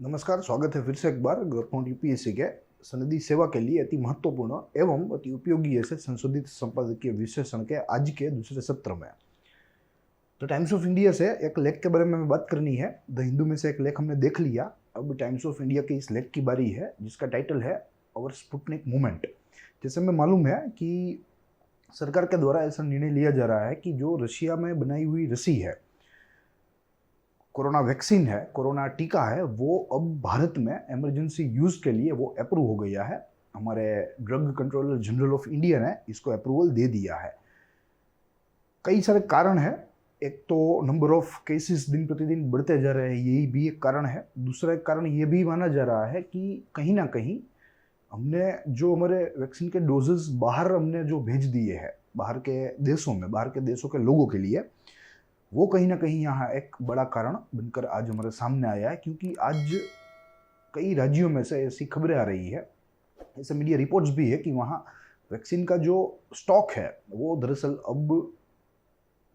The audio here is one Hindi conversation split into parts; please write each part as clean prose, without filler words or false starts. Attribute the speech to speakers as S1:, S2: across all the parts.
S1: नमस्कार, स्वागत है फिर से एक बार गवर्नमेंट यूपीएससी के सनदी सेवा के लिए अति महत्वपूर्ण एवं अति उपयोगी ऐसे संशोधित संपादकीय विश्लेषण के आज के दूसरे सत्र में। तो टाइम्स ऑफ इंडिया से एक लेख के बारे में बात करनी है। द हिंदू में से एक लेख हमने देख लिया, अब टाइम्स ऑफ इंडिया के इस लेख की बारी है जिसका टाइटल है अवर स्पुतनिक मूवमेंट। जैसे हमें मालूम है कि सरकार के द्वारा ऐसा निर्णय लिया जा रहा है कि जो रशिया में बनाई हुई रसी है, कोरोना वैक्सीन है, कोरोना टीका है, वो अब भारत में इमरजेंसी यूज़ के लिए वो अप्रूव हो गया है। हमारे drug controller general of India ने इसको अप्रूवल दे दिया है। कई सारे कारण हैं। एक तो नंबर ऑफ केसेस दिन प्रतिदिन बढ़ते जा रहे हैं, यही भी एक कारण है। दूसरा एक कारण ये भी माना जा रहा है कि कहीं ना कहीं हमने जो हमारे वैक्सीन के डोजेस बाहर हमने जो भेज दिए हैं बाहर के देशों में, बाहर के देशों के लोगों के लिए, वो कहीं ना कहीं यहाँ एक बड़ा कारण बनकर आज हमारे सामने आया है। क्योंकि आज कई राज्यों में से ऐसी खबरें आ रही है, ऐसे मीडिया रिपोर्ट्स भी है कि वहाँ वैक्सीन का जो स्टॉक है वो दरअसल अब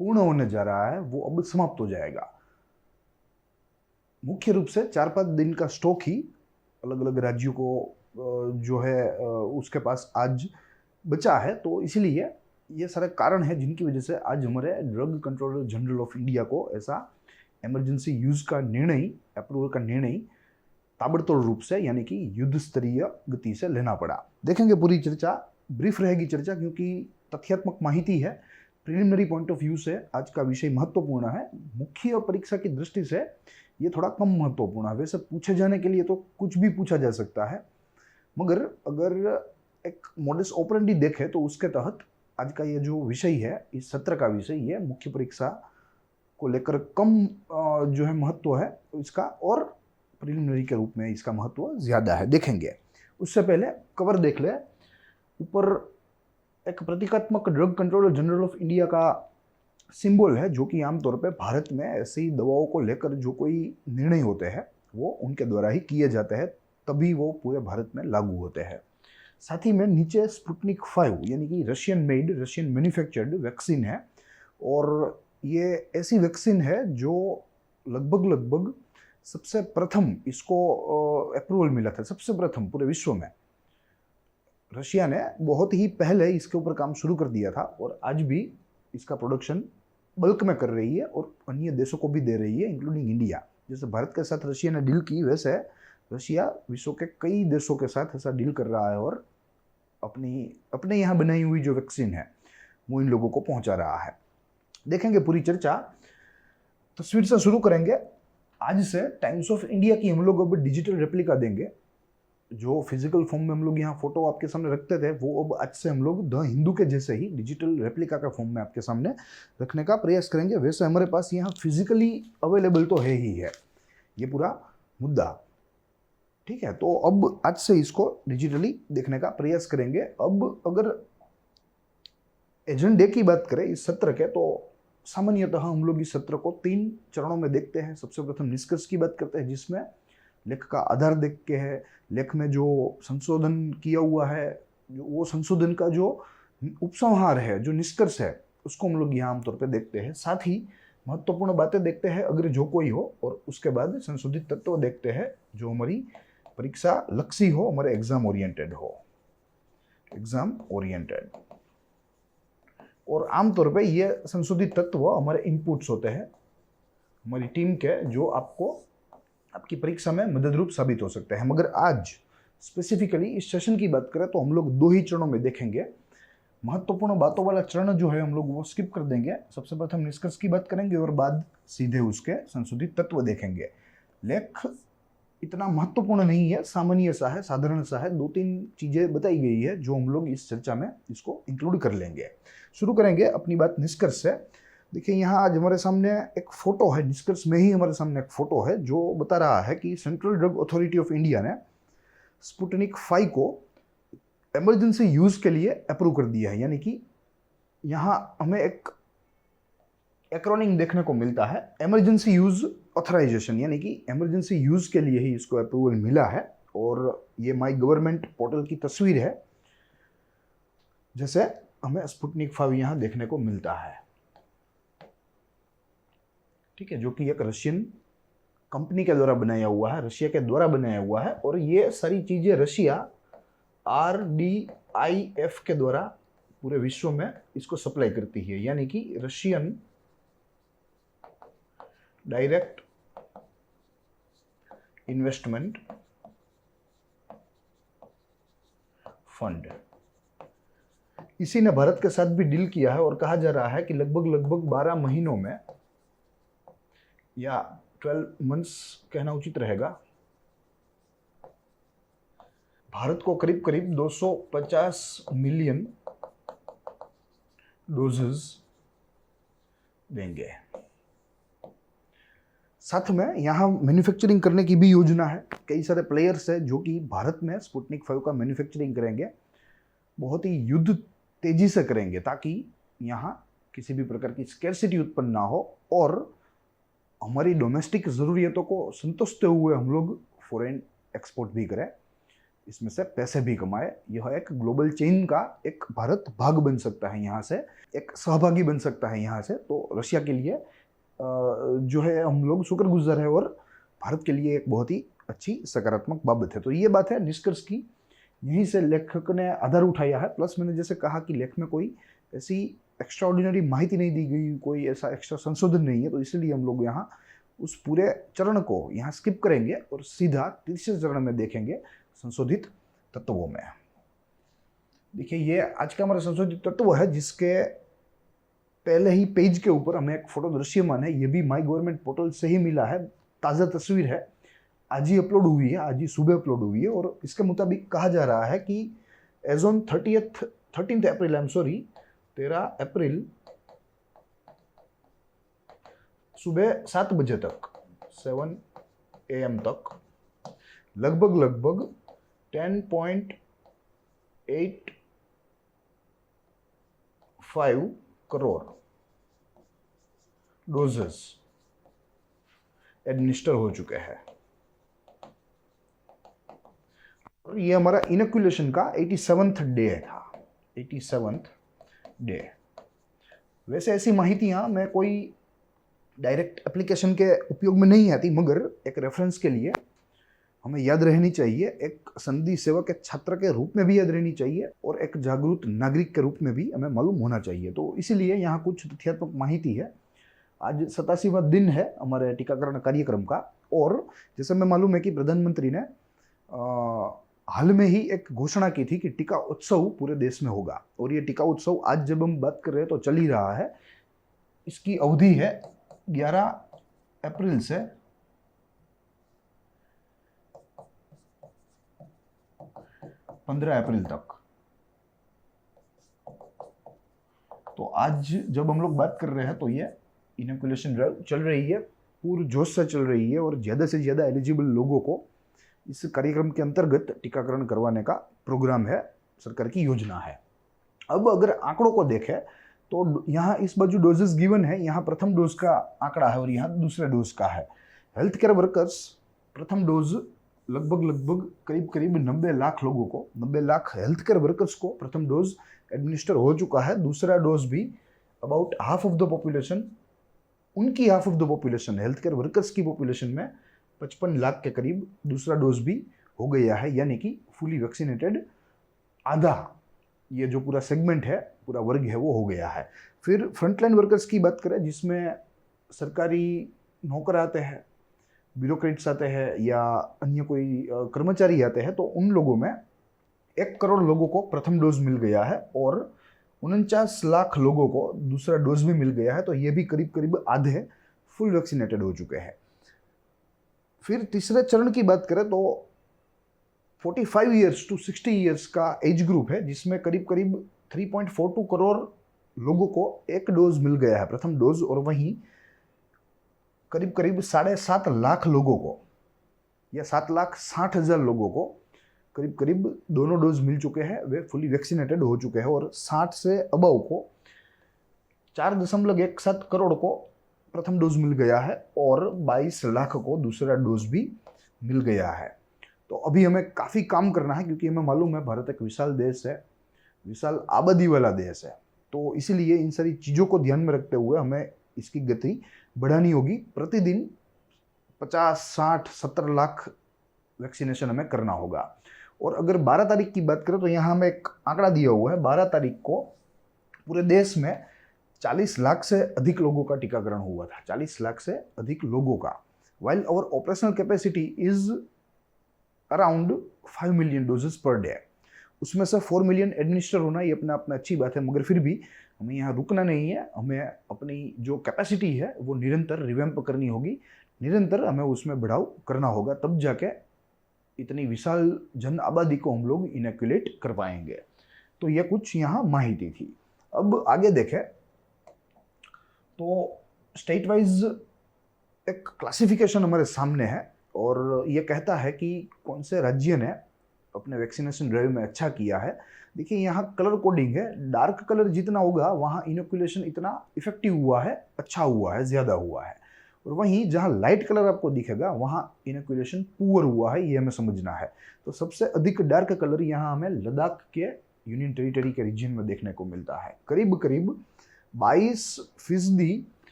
S1: पूर्ण होने जा रहा है, वो अब समाप्त हो जाएगा। मुख्य रूप से 4-5 दिन का स्टॉक ही अलग अलग राज्यों को जो है उसके पास आज बचा है। तो इसलिए ये सारे कारण हैं जिनकी वजह से आज हमारे drug controller general of India को ऐसा इमरजेंसी यूज़ का निर्णय, अप्रूवल का निर्णय ताबड़तोड़ रूप से यानी कि युद्ध स्तरीय गति से लेना पड़ा। देखेंगे पूरी चर्चा, ब्रीफ रहेगी चर्चा क्योंकि तथ्यात्मक माहिती है। प्रिलिमिनरी पॉइंट ऑफ व्यू से आज का विषय महत्वपूर्ण है, मुख्य परीक्षा की दृष्टि से ये थोड़ा कम महत्वपूर्ण है। वैसे पूछे जाने के लिए तो कुछ भी पूछा जा सकता है, मगर अगर एक मॉडस ऑपरेंडी देखें तो उसके तहत आज का ये जो विषय है, इस सत्र का विषय, ये मुख्य परीक्षा को लेकर कम जो है महत्व है इसका, और प्रिलिमिनरी के रूप में इसका महत्व ज़्यादा है। देखेंगे उससे पहले कवर देख ले। ऊपर एक प्रतीकात्मक drug controller general of India का सिंबल है, जो कि आमतौर पे भारत में ऐसी दवाओं को लेकर जो कोई निर्णय होते हैं वो उनके द्वारा ही किए जाते हैं, तभी वो पूरे भारत में लागू होते हैं। साथ ही में नीचे स्पुतनिक 5 यानी कि Russian made, Russian manufactured vaccine है, और ये ऐसी वैक्सीन है जो लगभग सबसे प्रथम इसको अप्रूवल मिला था, सबसे प्रथम पूरे विश्व में। रशिया ने बहुत ही पहले इसके ऊपर काम शुरू कर दिया था और आज भी इसका प्रोडक्शन बल्क में कर रही है और अन्य देशों को भी दे रही है, इंक्लूडिंग इंडिया। जैसे भारत के साथ रशिया ने डील की, वैसे रशिया विश्व के कई देशों के साथ ऐसा डील कर रहा है और अपने यहाँ बनाई हुई जो वैक्सीन है वो इन लोगों को पहुंचा रहा है। देखेंगे पूरी चर्चा। तस्वीर से शुरू करेंगे। आज से टाइम्स ऑफ इंडिया की हम लोग अब डिजिटल रेप्लिका देंगे। जो फिजिकल फॉर्म में हम लोग यहाँ फोटो आपके सामने रखते थे, वो अब आज से हम लोग द हिंदू के जैसे ही डिजिटल रेप्लिका का फॉर्म में आपके सामने रखने का प्रयास करेंगे। वैसे हमारे पास यहाँ फिजिकली अवेलेबल तो है ही है ये पूरा मुद्दा, ठीक है। तो अब आज से इसको डिजिटली देखने का प्रयास करेंगे। अब अगर एजेंडे की बात करें इस सत्र के, तो सामान्यतः हम लोग इस सत्र को 3 चरणों में देखते हैं। सबसे प्रथम निष्कर्ष की बात करते हैं, जिसमें लेख का आधार देख के है, लेख में जो संशोधन किया हुआ है, वो संशोधन का जो उपसंहार है, जो निष्कर्ष है, उसको हम लोग यहाँ आमतौर पर देखते हैं। साथ ही महत्वपूर्ण बातें देखते हैं अगर जो कोई हो, और उसके बाद संशोधित तत्व देखते हैं जो हमारी परीक्षा लक्ष्य हो, हमारे एग्जाम ओरिएंटेड हो, एग्जाम ओरिएंटेड। और आमतौर पे ये संशोधित तत्व हमारे इनपुट्स होते हैं हमारी टीम के, जो आपको आपकी परीक्षा में मदद रूप साबित हो सकते हैं। मगर आज स्पेसिफिकली इस सेशन की बात करें तो हम लोग 2 ही चरणों में देखेंगे। महत्वपूर्ण बातों वाला चरण जो है हम लोग वो स्किप कर देंगे। सबसे प्रथम निष्कर्ष की बात करेंगे और बाद सीधे उसके संशोधित तत्व देखेंगे। लेख इतना महत्वपूर्ण नहीं है, सामान्य सा है, साधारण सा है। 2-3 चीजें बताई गई है जो हम लोग इस चर्चा में इसको इंक्लूड कर लेंगे। शुरू करेंगे अपनी बात निष्कर्ष से। देखिए यहाँ आज हमारे सामने एक फोटो है, निष्कर्ष में ही हमारे सामने एक फोटो है जो बता रहा है कि central drug authority of India ने स्पुतनिक 5 को इमरजेंसी यूज के लिए अप्रूव कर दिया है। यानी कि यहाँ हमें एक एक्रोनिम देखने को मिलता है, इमरजेंसी यूज ऑथराइजेशन, यानी कि इमरजेंसी यूज के लिए ही इसको अप्रूवल मिला है। और ये माई गवर्नमेंट पोर्टल की तस्वीर है, जैसे हमें स्पुतनिक 5 यहाँ देखने को मिलता है, ठीक है, जो कि एक रशियन कंपनी के द्वारा बनाया हुआ है, रशिया के द्वारा बनाया हुआ है, और ये सारी चीज़ें रशिया RDIF के द्वारा पूरे विश्व में इसको सप्लाई करती है, यानी कि रशियन डायरेक्ट इन्वेस्टमेंट फंड। इसी ने भारत के साथ भी डील किया है और कहा जा रहा है कि लगभग 12 महीनों में, या 12 मंथ्स कहना उचित रहेगा, भारत को करीब 250 मिलियन डोजेस देंगे। साथ में यहाँ मैन्युफैक्चरिंग करने की भी योजना है। कई सारे प्लेयर्स हैं जो कि भारत में स्पुतनिक 5 का मैन्युफैक्चरिंग करेंगे, बहुत ही युद्ध तेजी से करेंगे, ताकि यहाँ किसी भी प्रकार की स्कैर्सिटी उत्पन्न ना हो और हमारी डोमेस्टिक ज़रूरियतों को संतुष्ट हुए हम लोग फॉरेन एक्सपोर्ट भी करें, इसमें से पैसे भी कमाए। यह एक ग्लोबल चेन का एक भारत भाग बन सकता है, यहाँ से एक सहभागी बन सकता है यहाँ से। तो रशिया के लिए जो है हम लोग शुक्रगुजार है और भारत के लिए एक बहुत ही अच्छी सकारात्मक बाबत है। तो ये बात है निष्कर्ष की, यहीं से लेखक ने आधार उठाया है। प्लस मैंने जैसे कहा कि लेख में कोई ऐसी एक्स्ट्राऑर्डिनरी माहिती नहीं दी गई, कोई ऐसा एक्स्ट्रा संशोधन नहीं है, तो इसलिए हम लोग यहाँ उस पूरे चरण को यहाँ स्किप करेंगे और सीधा तीसरे चरण में देखेंगे संशोधित तत्वों में। देखिए, ये आज का हमारा संशोधित तत्व है, जिसके पहले ही पेज के ऊपर हमें एक फोटो दृश्यमान है। ये भी माई गवर्नमेंट पोर्टल से ही मिला है, ताज़ा तस्वीर है, आज ही अपलोड हुई है, आज ही सुबह अपलोड हुई है। और इसके मुताबिक कहा जा रहा है कि एज ऑन 13 अप्रैल 13 अप्रैल सुबह 7 बजे तक, 7 AM तक लगभग 10.85 करोड़ डोजेस एडमिनिस्टर हो चुके हैं। और ये हमारा इनोकुलेशन का 87th डे था, 87th डे। वैसे ऐसी माहितियाँ मैं कोई डायरेक्ट एप्लीकेशन के उपयोग में नहीं आती, मगर एक रेफरेंस के लिए हमें याद रहनी चाहिए, एक संधि सेवक के छात्र के रूप में भी याद रहनी चाहिए और एक जागरूक नागरिक के रूप में भी हमें मालूम होना चाहिए। तो इसीलिए यहाँ कुछ तथ्यात्मक माहिती है। आज 87वां दिन है हमारे टीकाकरण कार्यक्रम का, और जैसे मैं मालूम है कि प्रधानमंत्री ने हाल में ही एक घोषणा की थी कि टीका उत्सव पूरे देश में होगा, और ये टीका उत्सव आज जब हम बात कर रहे हैं तो चल ही रहा है। इसकी अवधि है 11 अप्रैल से 15 अप्रैल तक। तो आज जब हम लोग बात कर रहे हैं तो ये इनोकुलेशन ड्राइव चल रही है, पूरे जोश से चल रही है, और ज़्यादा से ज़्यादा एलिजिबल लोगों को इस कार्यक्रम के अंतर्गत टीकाकरण करवाने का प्रोग्राम है, सरकार की योजना है। अब अगर आंकड़ों को देखें तो यहाँ इस बाजू डोजेस गिवन है, यहाँ प्रथम डोज का आंकड़ा है और यहाँ दूसरे डोज का है। हेल्थ केयर वर्कर्स प्रथम डोज लगभग करीब 90 लाख लोगों को, 90 लाख हेल्थ केयर वर्कर्स को प्रथम डोज एडमिनिस्टर हो चुका है। दूसरा डोज भी about half of the population, उनकी half of the population, health care workers की पॉपुलेशन में 55 लाख के करीब दूसरा डोज भी हो गया है, यानी कि फुली वैक्सीनेटेड आधा ये जो पूरा सेगमेंट है, पूरा वर्ग है, वो हो गया है। फिर फ्रंटलाइन वर्कर्स की बात करें, जिसमें सरकारी नौकर आते हैं, ब्यूरोक्रेट्स आते हैं या अन्य कोई कर्मचारी आते हैं, तो उन लोगों में 1 करोड़ लोगों को प्रथम डोज मिल गया है और 49 लाख लोगों को दूसरा डोज भी मिल गया है। तो ये भी करीब आधे फुल वैक्सीनेटेड हो चुके हैं। फिर तीसरे चरण की बात करें तो 45 ईयर्स टू 60 ईयर्स का एज ग्रुप है, जिसमें करीब 3.42 करोड़ लोगों को 1 डोज मिल गया है, प्रथम डोज, और वहीं करीब 7.5 लाख लोगों को या 7,60,000 लोगों को करीब दोनों डोज मिल चुके हैं, वे फुली वैक्सीनेटेड हो चुके हैं। और 60 से अबव को 4.17 करोड़ को प्रथम डोज मिल गया है और 22 लाख को दूसरा डोज भी मिल गया है। तो अभी हमें काफ़ी काम करना है, क्योंकि हमें मालूम है भारत एक विशाल देश है, विशाल आबादी वाला देश है। तो इसीलिए इन सारी चीज़ों को ध्यान में रखते हुए हमें इसकी गति बढ़ानी होगी। प्रतिदिन 50, 60, 70 लाख वैक्सीनेशन हमें करना होगा। और अगर 12 तारीख की बात करें तो यहाँ हमें एक आंकड़ा दिया हुआ है, 12 तारीख को पूरे देश में 40 लाख से अधिक लोगों का टीकाकरण हुआ था, 40 लाख से अधिक लोगों का। While our operational capacity is around 5 million doses per day. उसमें से 4 मिलियन एडमिनिस्टर होना ये अपने आप में अच्छी बात है, मगर फिर भी हमें यहाँ रुकना नहीं है। हमें अपनी जो कैपेसिटी है वो निरंतर रिवैम्प करनी होगी, निरंतर हमें उसमें बढ़ाव करना होगा, तब जाके इतनी विशाल जन आबादी को हम लोग इनोकुलेट कर पाएंगे। तो ये कुछ यहाँ माहिती थी। अब आगे देखें तो स्टेट वाइज एक क्लासिफिकेशन हमारे सामने है और ये कहता है कि कौन से राज्य ने अपने वैक्सीनेशन ड्राइव में अच्छा किया है। देखिए यहाँ कलर कोडिंग है, डार्क कलर जितना होगा वहाँ इनोकुलेशन इतना इफेक्टिव हुआ है, अच्छा हुआ है, ज़्यादा हुआ है। और वहीं जहाँ लाइट कलर आपको दिखेगा वहाँ इनोकुलेशन पुअर हुआ है, ये हमें समझना है। तो सबसे अधिक डार्क कलर यहाँ हमें लद्दाख के यूनियन टेरिटरी के रीजन में देखने को मिलता है। करीब करीब 22%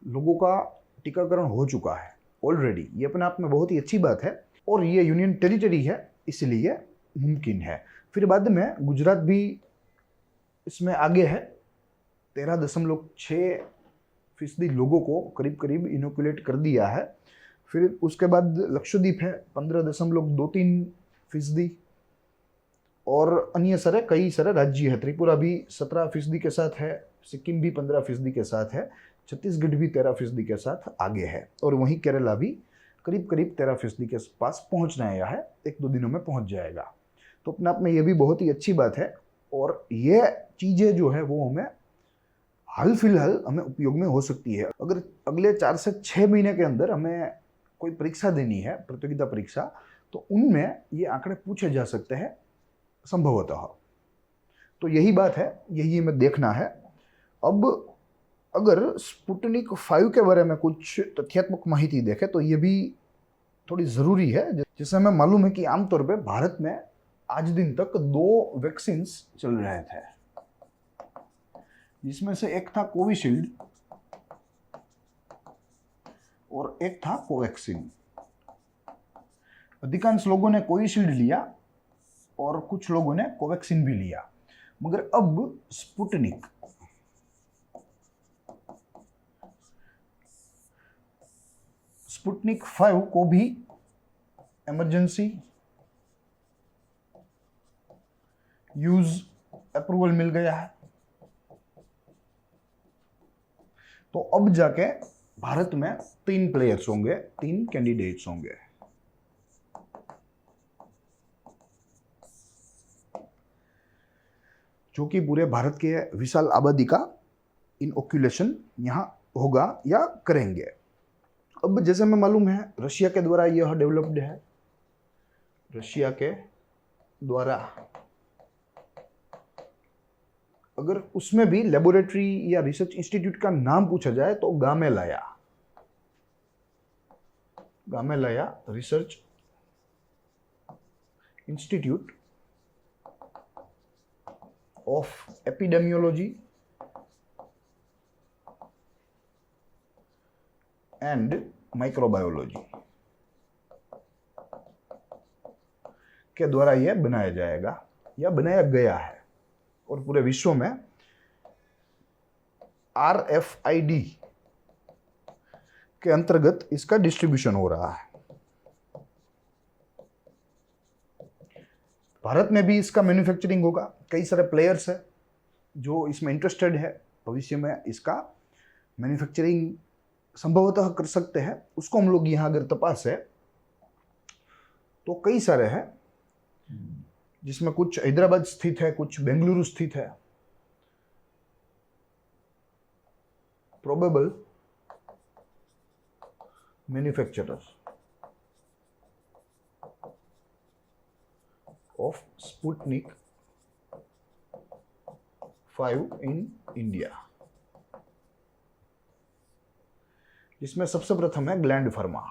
S1: लोगों का टीकाकरण हो चुका है ऑलरेडी। ये अपने आप में बहुत ही अच्छी बात है और ये यूनियन टेरिटरी है इसलिए मुमकिन है। फिर बाद में गुजरात भी इसमें आगे है, 13.6% लोगों को करीब करीब इनोकुलेट कर दिया है। फिर उसके बाद लक्षद्वीप है 15.23%, और अन्य सारे कई सारे राज्य है। त्रिपुरा भी 17% के साथ है, सिक्किम भी 15% के साथ है, छत्तीसगढ़ भी 13% के साथ आगे है, और वहीं केरला भी करीब करीब 13% के पास पहुंचने आया है, 1-2 दिनों में पहुंच जाएगा। तो अपने आप में ये भी बहुत ही अच्छी बात है और ये चीज़ें जो है वो हमें हाल फिलहाल हमें उपयोग में हो सकती है। अगर अगले 4 से 6 महीने के अंदर हमें कोई परीक्षा देनी है, प्रतियोगिता परीक्षा, तो उनमें ये आंकड़े पूछे जा सकते हैं संभवतः। तो यही बात है, यही हमें देखना है। अब अगर स्पुतनिक 5 के बारे में कुछ तथ्यात्मक माहिती देखें तो ये भी थोड़ी ज़रूरी है। जैसे हमें मालूम है कि आमतौर पे भारत में आज दिन तक 2 वैक्सीन्स चल रहे थे, जिसमें से एक था कोविशील्ड और एक था कोवैक्सीन। अधिकांश लोगों ने कोविशील्ड लिया और कुछ लोगों ने कोवैक्सीन भी लिया, मगर अब स्पुतनिक 5 को भी इमरजेंसी यूज अप्रूवल मिल गया है। तो अब जाके भारत में 3 प्लेयर्स होंगे, 3 कैंडिडेट्स होंगे। जो कि पूरे भारत के विशाल आबादी का इनोकुलेशन यहाँ होगा या करेंगे। अब जैसे हमें मालूम है रशिया के द्वारा यह डेवलप्ड है, रशिया के द्वारा। अगर उसमें भी लेबोरेटरी या रिसर्च इंस्टीट्यूट का नाम पूछा जाए तो Gamaleya research institute of epidemiology and microbiology के द्वारा यह बनाया जाएगा या बनाया गया है, और पूरे विश्व में RFID के अंतर्गत इसका डिस्ट्रीब्यूशन हो रहा है। भारत में भी इसका मैन्युफैक्चरिंग होगा। कई सारे प्लेयर्स हैं जो इसमें इंटरेस्टेड है, भविष्य में इसका मैन्युफैक्चरिंग संभवतः कर सकते हैं। उसको हम लोग यहाँ अगर तपासे तो कई सारे हैं, जिसमें कुछ हैदराबाद स्थित है, कुछ बेंगलुरु स्थित है। Probable manufacturers of Sputnik 5 in India, जिसमें सबसे प्रथम है ग्लैंड फार्मा,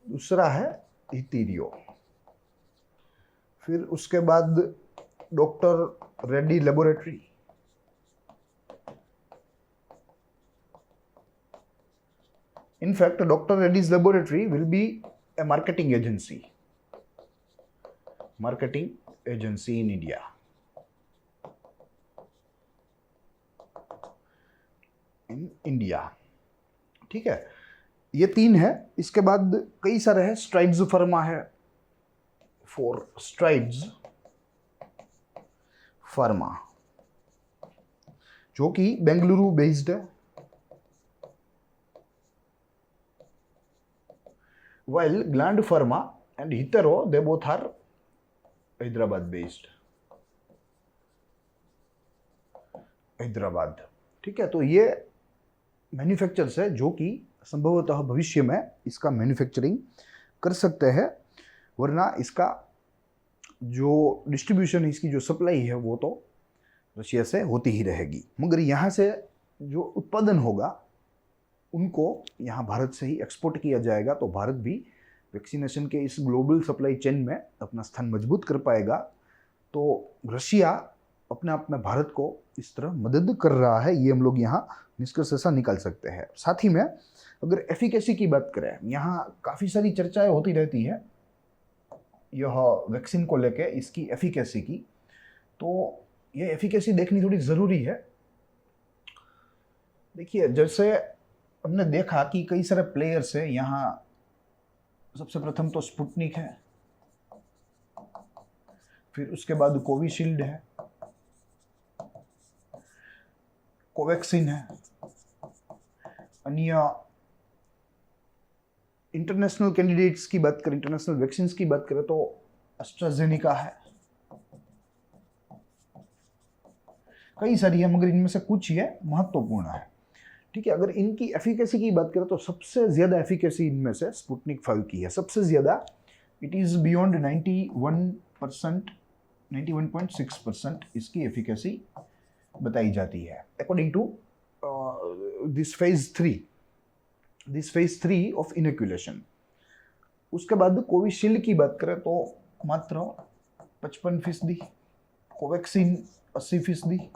S1: दूसरा है इथीरियो, फिर उसके बाद doctor Reddy laboratory, In fact, Dr. Reddy's laboratory will be a marketing agency in India. In India, ठीक है। ये 3 है। इसके बाद कई सारे हैं। स्ट्राइड्स फार्मा है, फॉर स्ट्राइड्स फार्मा, जो कि बेंगलुरु बेस्ड है। While Gland Pharma and Hetero, they both are Hyderabad based. Hyderabad, ठीक है। तो ये मैन्युफैक्चरर्स है जो कि संभवतः भविष्य में इसका मैन्युफैक्चरिंग कर सकते हैं, वरना इसका जो डिस्ट्रीब्यूशन, इसकी जो सप्लाई है वो तो रशिया से होती ही रहेगी। मगर यहाँ से जो उत्पादन होगा उनको यहाँ भारत से ही एक्सपोर्ट किया जाएगा, तो भारत भी वैक्सीनेशन के इस ग्लोबल सप्लाई चेन में अपना स्थान मजबूत कर पाएगा। तो रशिया अपने आप में भारत को इस तरह मदद कर रहा है, ये हम लोग यहाँ निष्कर्ष ऐसा निकाल सकते हैं। साथ ही में अगर एफिकेसी की बात करें, यहाँ काफ़ी सारी चर्चाएं होती रहती है यह वैक्सीन को लेके, इसकी एफिकेसी की। तो ये एफिकेसी देखनी थोड़ी ज़रूरी है। देखिए, जैसे हमने देखा कि कई सारे प्लेयर्स हैं यहाँ। सबसे प्रथम तो स्पुतनिक है, फिर उसके बाद कोविशील्ड है, कोवैक्सीन है, अन्य इंटरनेशनल कैंडिडेट्स की बात करें, इंटरनेशनल वैक्सीन की बात करें तो एस्ट्राजेनेका है, कई सारी है, मगर इनमें से कुछ ये महत्वपूर्ण है, ठीक है। अगर इनकी एफिकेसी की बात करें तो सबसे ज़्यादा एफिकेसी इनमें से स्पुतनिक 5 की है, सबसे ज़्यादा। इट इज़ बियॉन्ड 91%, 91.6% इसकी एफिकेसी बताई जाती है according to this phase 3 of inoculation. उसके बाद कोविशील्ड की बात करें तो मात्र 55%, कोवैक्सीन 80%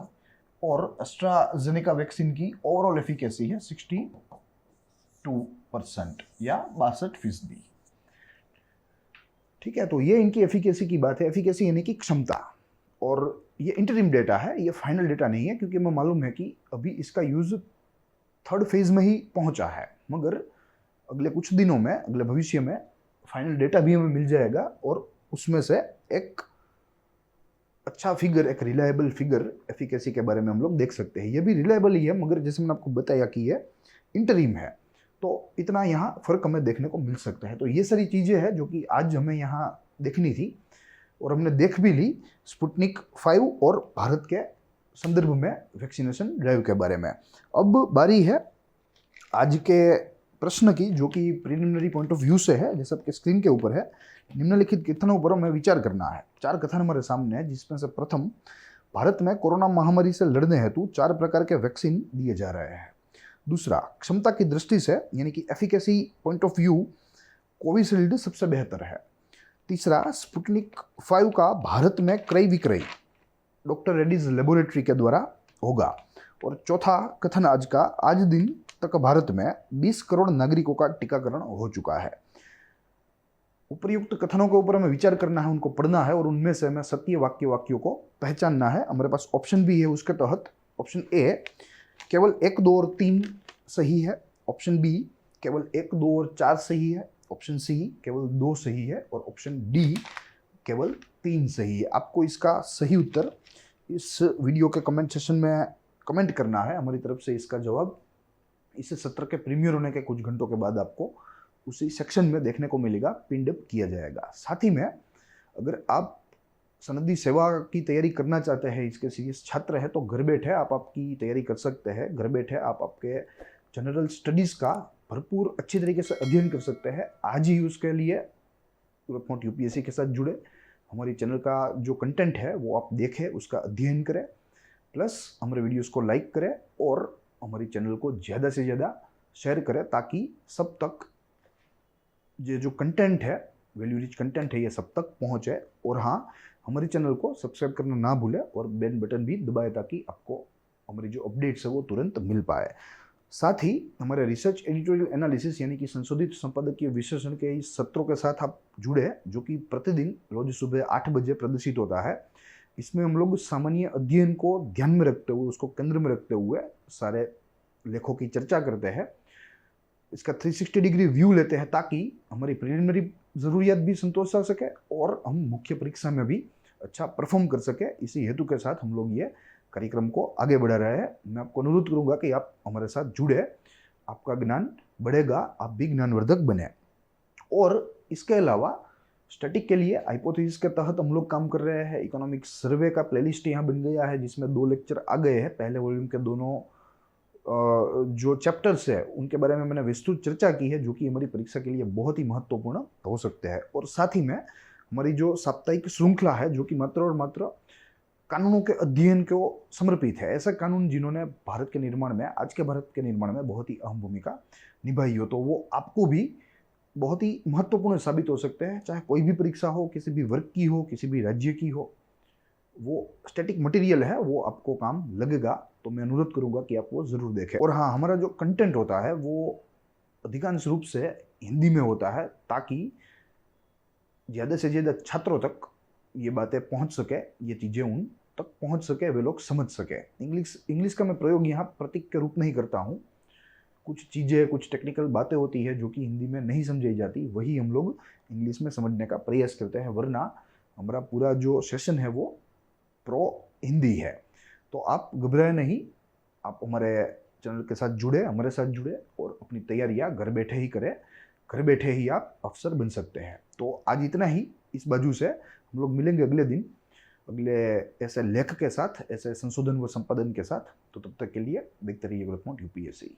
S1: और एस्ट्राजेनेका वैक्सीन की ओवरऑल एफिकेसी है 62% या 62%, ठीक है। तो ये इनकी एफिकेसी की बात है। एफिकेसी यानी कि क्षमता, और ये इंटरिम डेटा है, ये फाइनल डेटा नहीं है, क्योंकि हमें मालूम है कि अभी इसका यूज 3rd फेज में ही पहुंचा है, मगर अगले कुछ दिनों में, अगले भविष्य में फाइनल डेटा भी हमें मिल जाएगा और उसमें से एक अच्छा फिगर, एक रिलायबल फिगर एफिकेसी के बारे में हम लोग देख सकते हैं। ये भी रिलायबल ही है, मगर जैसे मैंने आपको बताया कि ये इंटरिम है, तो इतना यहाँ फर्क हमें देखने को मिल सकता है। तो ये सारी चीज़ें हैं जो कि आज हमें यहाँ देखनी थी और हमने देख भी ली स्पुतनिक 5 और भारत के संदर्भ में वैक्सीनेशन ड्राइव के बारे में। अब बारी है आज के प्रश्न की, जो कि प्रिलिमिनरी पॉइंट ऑफ व्यू से है, जैसे आपके स्क्रीन के ऊपर है। निम्नलिखित कथनों पर हमें विचार करना है। 4 कथन हमारे सामने है, जिसमें से प्रथम, भारत में कोरोना महामारी से लड़ने हेतु 4 प्रकार के वैक्सीन दिए जा रहे हैं। दूसरा, क्षमता की दृष्टि से यानी कि efficacy point of view Covishield सबसे बेहतर है। तीसरा, स्पुतनिक 5 का भारत में क्रय विक्रय डॉक्टर रेड्डीज लेबोरेटरी के द्वारा होगा। और चौथा कथन आज का, आज दिन तक भारत में 20 करोड़ नागरिकों का टीकाकरण हो चुका है। उपर्युक्त कथनों के ऊपर हमें विचार करना है, उनको पढ़ना है और उनमें से हमें सत्य वाक्यों को पहचानना है। हमारे पास ऑप्शन भी है उसके तहत। ऑप्शन ए केवल 1, 2 और 3 सही है। ऑप्शन बी केवल 1, 2 और 4 सही है। ऑप्शन सी केवल 2 सही है और ऑप्शन डी केवल 3 सही है। आपको इसका सही उत्तर इस वीडियो के कमेंट सेशन में कमेंट करना है। हमारी तरफ से इसका जवाब इस सत्र के प्रीमियर होने के कुछ घंटों के बाद आपको उसी सेक्शन में देखने को मिलेगा, पिन अप किया जाएगा। साथ ही में अगर आप सनदी सेवा की तैयारी करना चाहते हैं, इसके सीरियस छात्र हैं, तो घर बैठे आप आपकी तैयारी कर सकते हैं। घर बैठे आप आपके जनरल स्टडीज़ का भरपूर अच्छी तरीके से अध्ययन कर सकते हैं। आज ही उसके लिए यूरोप यूपीएससी के साथ जुड़े, हमारी चैनल का जो कंटेंट है वो आप देखें, उसका अध्ययन करें, प्लस हमारे वीडियोस को लाइक करें और हमारी चैनल को ज़्यादा से ज़्यादा शेयर करें, ताकि सब तक ये जो कंटेंट है, वैल्यू रिच कंटेंट है, ये सब तक पहुँचे। और हाँ, हमारी चैनल को सब्सक्राइब करना ना भूलें और बेल बटन भी दबाएं, ताकि आपको हमारी जो अपडेट्स है वो तुरंत मिल पाए। साथ ही हमारे रिसर्च एडिटोरियल एनालिसिस यानी कि संशोधित संपादकीय विश्लेषण के इस सत्रों के साथ आप जुड़े, जो कि प्रतिदिन रोज सुबह 8 बजे प्रदर्शित होता है। इसमें हम लोग सामान्य अध्ययन को ध्यान में रखते हुए, उसको केंद्र में रखते हुए सारे लेखों की चर्चा करते हैं। इसका 360 डिग्री व्यू लेते हैं ताकि हमारी प्रिलिमिनरी ज़रूरियात भी संतोष आ सके और हम मुख्य परीक्षा में भी अच्छा परफॉर्म कर सके। इसी हेतु के साथ हम लोग ये कार्यक्रम को आगे बढ़ा रहे हैं। मैं आपको अनुरोध करूंगा कि आप हमारे साथ जुड़े, आपका ज्ञान बढ़ेगा, आप भी ज्ञानवर्धक बने। और इसके अलावा स्टैटिक के लिए हाइपोथेसिस के तहत हम लोग काम कर रहे हैं। इकोनॉमिक सर्वे का प्लेलिस्ट यहाँ बन गया है, जिसमें 2 लेक्चर आ गए हैं। पहले वॉल्यूम के दोनों जो चैप्टर्स है उनके बारे में मैंने विस्तृत चर्चा की है, जो कि हमारी परीक्षा के लिए बहुत ही महत्वपूर्ण हो सकते हैं। और साथ ही में हमारी जो साप्ताहिक श्रृंखला है, जो कि मात्र और मात्र कानूनों के अध्ययन को समर्पित है, ऐसे कानून जिन्होंने भारत के निर्माण में, आज के भारत के निर्माण में बहुत ही अहम भूमिका निभाई हो, तो वो आपको भी बहुत ही महत्वपूर्ण साबित हो सकते हैं। चाहे कोई भी परीक्षा हो, किसी भी वर्ग की हो, किसी भी राज्य की हो, वो स्टैटिक मटेरियल है, वो आपको काम लगेगा। तो मैं अनुरोध करूंगा कि आप वो जरूर देखें। और हाँ, हमारा जो कंटेंट होता है वो अधिकांश रूप से हिंदी में होता है, ताकि ज़्यादा से ज़्यादा छात्रों तक ये बातें पहुंच सके, ये चीज़ें उन तक पहुंच सके, वे लोग समझ सके। इंग्लिश का मैं प्रयोग यहाँ प्रतीक के रूप में ही करता हूँ। कुछ चीज़ें, कुछ टेक्निकल बातें होती है जो कि हिंदी में नहीं समझाई जाती, वही हम लोग इंग्लिश में समझने का प्रयास करते हैं। वरना हमारा पूरा जो सेशन है वो प्रो हिंदी है। तो आप घबराए नहीं, आप हमारे चैनल के साथ जुड़े, हमारे साथ जुड़े और अपनी तैयारियां घर बैठे ही करें। घर बैठे ही आप अफसर बन सकते हैं। तो आज इतना ही इस बाजू से। हम लोग मिलेंगे अगले दिन अगले ऐसे लेख के साथ, ऐसे संशोधन व संपादन के साथ। तो तब तक के लिए देखते रहिए ग्रोथ मोड यूपीएससी।